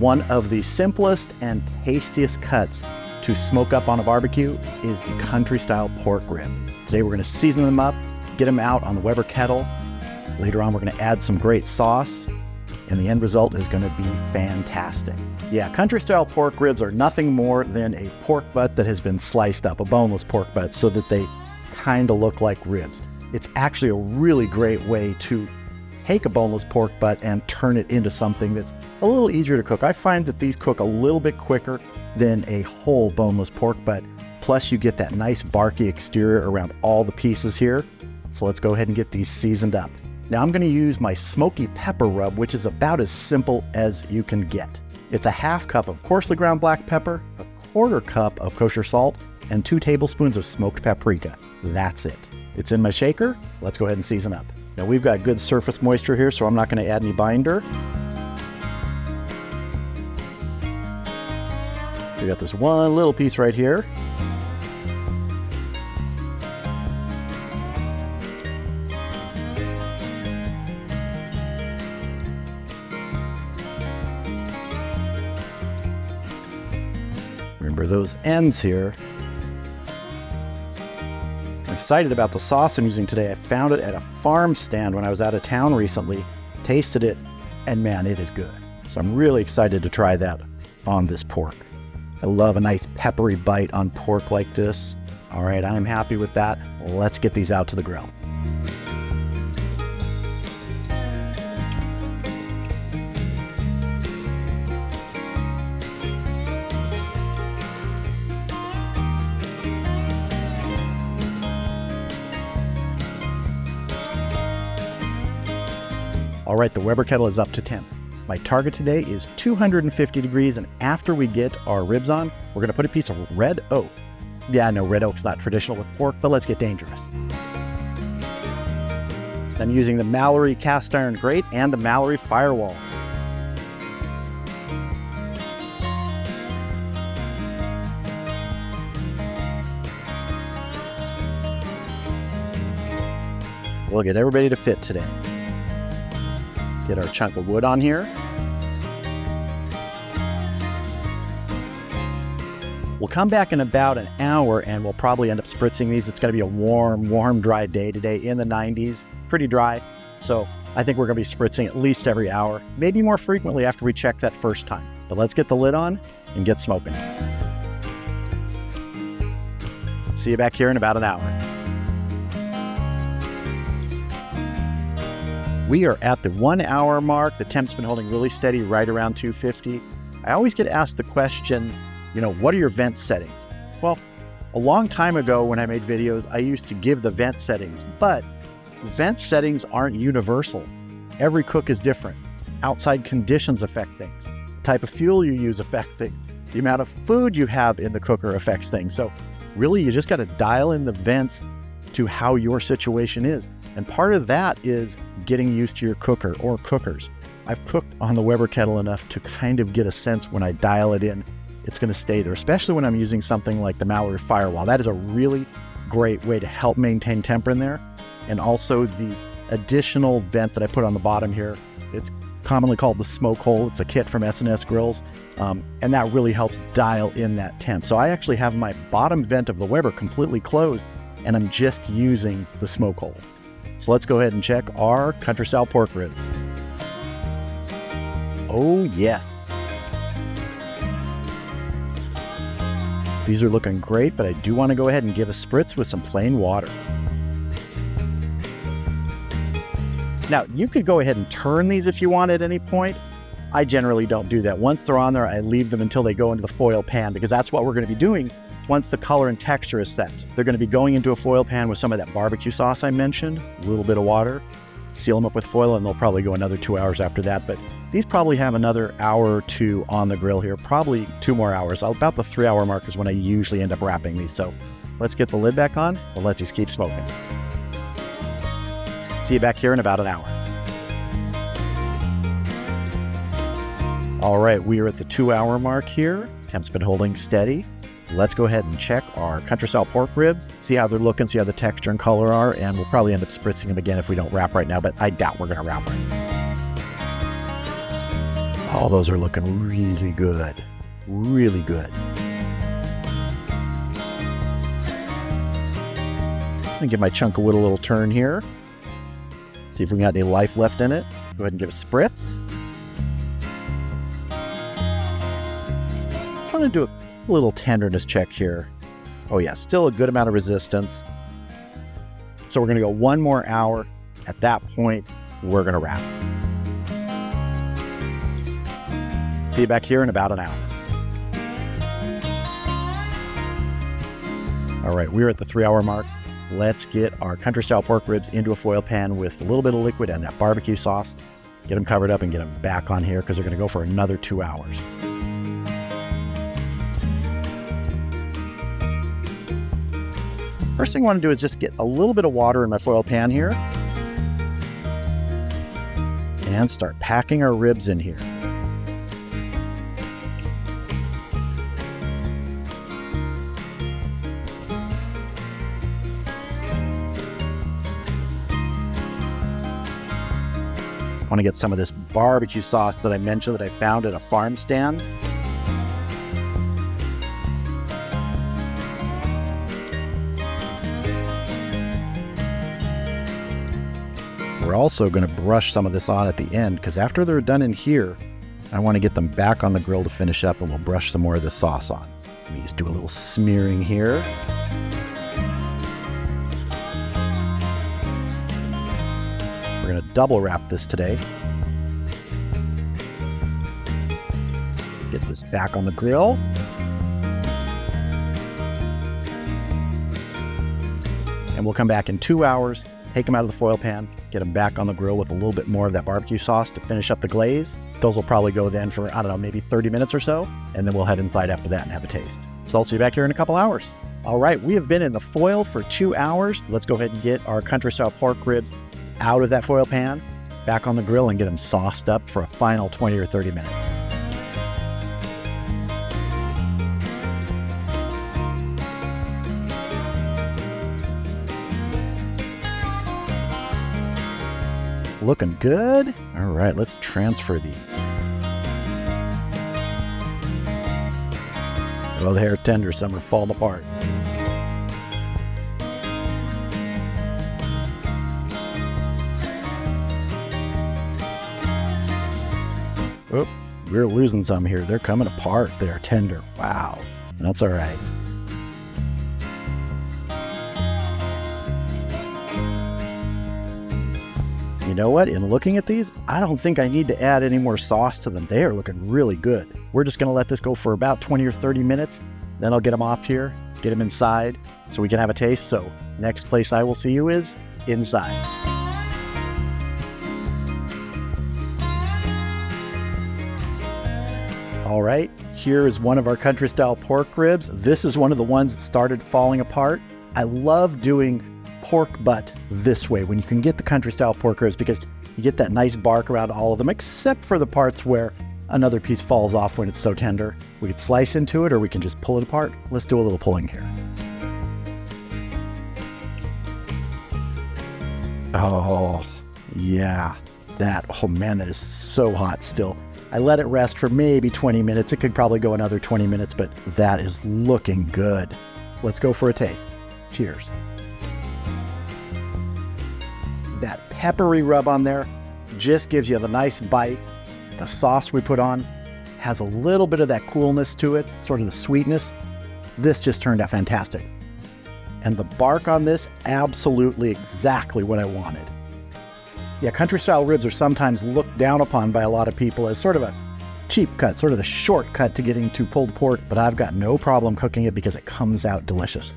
One of the simplest and tastiest cuts to smoke up on a barbecue is the country-style pork rib. Today we're going to season them up, get them out on the Weber kettle. Later on we're going to add some great sauce, and the end result is going to be fantastic. Yeah, country-style pork ribs are nothing more than a pork butt that has been sliced up, a boneless pork butt, so that they kind of look like ribs. It's actually a really great way to take a boneless pork butt and turn it into something that's a little easier to cook. I find that these cook a little bit quicker than a whole boneless pork butt. Plus you get that nice barky exterior around all the pieces here. So let's go ahead and get these seasoned up. Now I'm going to use my Smoky Pepper Rub, which is about as simple as you can get. It's a half cup of coarsely ground black pepper, a quarter cup of kosher salt, and 2 tablespoons of smoked paprika. That's it. It's in my shaker. Let's go ahead and season up. Now we've got good surface moisture here, so I'm not going to add any binder. We got this one little piece right here. Remember those ends here. I'm excited about the sauce I'm using today. I found it at a farm stand when I was out of town recently, tasted it, and man, it is good. So I'm really excited to try that on this pork. I love a nice peppery bite on pork like this. All right, I'm happy with that. Let's get these out to the grill. All right, the Weber kettle is up to temp. My target today is 250 degrees, and after we get our ribs on, we're gonna put a piece of red oak. Yeah, no, red oak's not traditional with pork, but let's get dangerous. I'm using the Mallory cast iron grate and the Mallory firewall. We'll get everybody to fit today. Get our chunk of wood on here. We'll come back in about an hour and we'll probably end up spritzing these. It's going to be a warm, dry day today in the 90s. Pretty dry. So I think we're going to be spritzing at least every hour, maybe more frequently after we check that first time. But let's get the lid on and get smoking. See you back here in about an hour. We are at the 1 hour mark. The temp's been holding really steady right around 250. I always get asked the question, what are your vent settings? Well, a long time ago when I made videos, I used to give the vent settings, but vent settings aren't universal. Every cook is different. Outside conditions affect things. The type of fuel you use affects things. The amount of food you have in the cooker affects things. So really, you just got to dial in the vents to how your situation is. And part of that is getting used to your cooker or cookers. I've cooked on the Weber kettle enough to kind of get a sense when I dial it in, it's going to stay there, especially when I'm using something like the Mallory firewall. That is a really great way to help maintain temper in there. And also the additional vent that I put on the bottom here, it's commonly called the smoke hole. It's a kit from S&S Grills, and that really helps dial in that temp. So I actually have my bottom vent of the Weber completely closed, and I'm just using the smoke hole. So let's go ahead and check our country-style pork ribs. Oh, yes. These are looking great, but I do want to go ahead and give a spritz with some plain water. Now, you could go ahead and turn these if you want at any point. I generally don't do that. Once they're on there, I leave them until they go into the foil pan, because that's what we're going to be doing once the color and texture is set. They're going to be going into a foil pan with some of that barbecue sauce I mentioned, a little bit of water, seal them up with foil, and they'll probably go another 2 hours after that. But these probably have another hour or two on the grill here, probably 2 more hours. About the 3 hour mark is when I usually end up wrapping these. So let's get the lid back on and let these keep smoking. See you back here in about an hour. All right, we are at the 2 hour mark here. Temp's been holding steady. Let's go ahead and check our country-style pork ribs, see how they're looking, see how the texture and color are, and we'll probably end up spritzing them again if we don't wrap right now, but I doubt we're going to wrap right now. Oh, those are looking really good. Really good. I'm gonna give my chunk of wood a little turn here. See if we got any life left in it. Go ahead and give a spritz. Just want to do a little tenderness check here. Oh yeah, still a good amount of resistance. So we're gonna go 1 more hour. At that point, we're gonna wrap. See you back here in about an hour. All right, we're at the 3-hour mark. Let's get our country style pork ribs into a foil pan with a little bit of liquid and that barbecue sauce. Get them covered up and get them back on here because they're gonna go for another 2 hours. First thing I want to do is just get a little bit of water in my foil pan here and start packing our ribs in here. I want to get some of this barbecue sauce that I mentioned that I found at a farm stand. We're also going to brush some of this on at the end because after they're done in here, I want to get them back on the grill to finish up, and we'll brush some more of the sauce on. Let me just do a little smearing here. We're going to double wrap this today. Get this back on the grill. And we'll come back in 2 hours, take them out of the foil pan, get them back on the grill with a little bit more of that barbecue sauce to finish up the glaze. Those will probably go then for, I don't know, maybe 30 minutes or so, and then we'll head inside after that and have a taste. So I'll see you back here in a couple hours. All right, we have been in the foil for 2 hours. Let's go ahead and get our country style pork ribs out of that foil pan, back on the grill, and get them sauced up for a final 20 or 30 minutes. Looking good. All right, let's transfer these. Oh, they're tender, some are falling apart. Oh, we're losing some here. They're coming apart. They're tender. Wow. That's all right. You know what? In looking at these, I don't think I need to add any more sauce to them. They are looking really good. We're just going to let this go for about 20 or 30 minutes. Then I'll get them off here, get them inside so we can have a taste. So next place I will see you is inside. All right, here is one of our country style pork ribs. This is one of the ones that started falling apart. I love doing pork butt this way when you can get the country style pork ribs because you get that nice bark around all of them, except for the parts where another piece falls off when it's so tender. We could slice into it or we can just pull it apart. Let's do a little pulling here. Oh, yeah. Oh man, that is so hot still. I let it rest for maybe 20 minutes. It could probably go another 20 minutes, but that is looking good. Let's go for a taste. Cheers. That peppery rub on there just gives you the nice bite. The sauce we put on has a little bit of that coolness to it, sort of the sweetness. This just turned out fantastic. And the bark on this, absolutely exactly what I wanted. Yeah, country style ribs are sometimes looked down upon by a lot of people as sort of a cheap cut, sort of the shortcut to getting to pulled pork, but I've got no problem cooking it because it comes out delicious.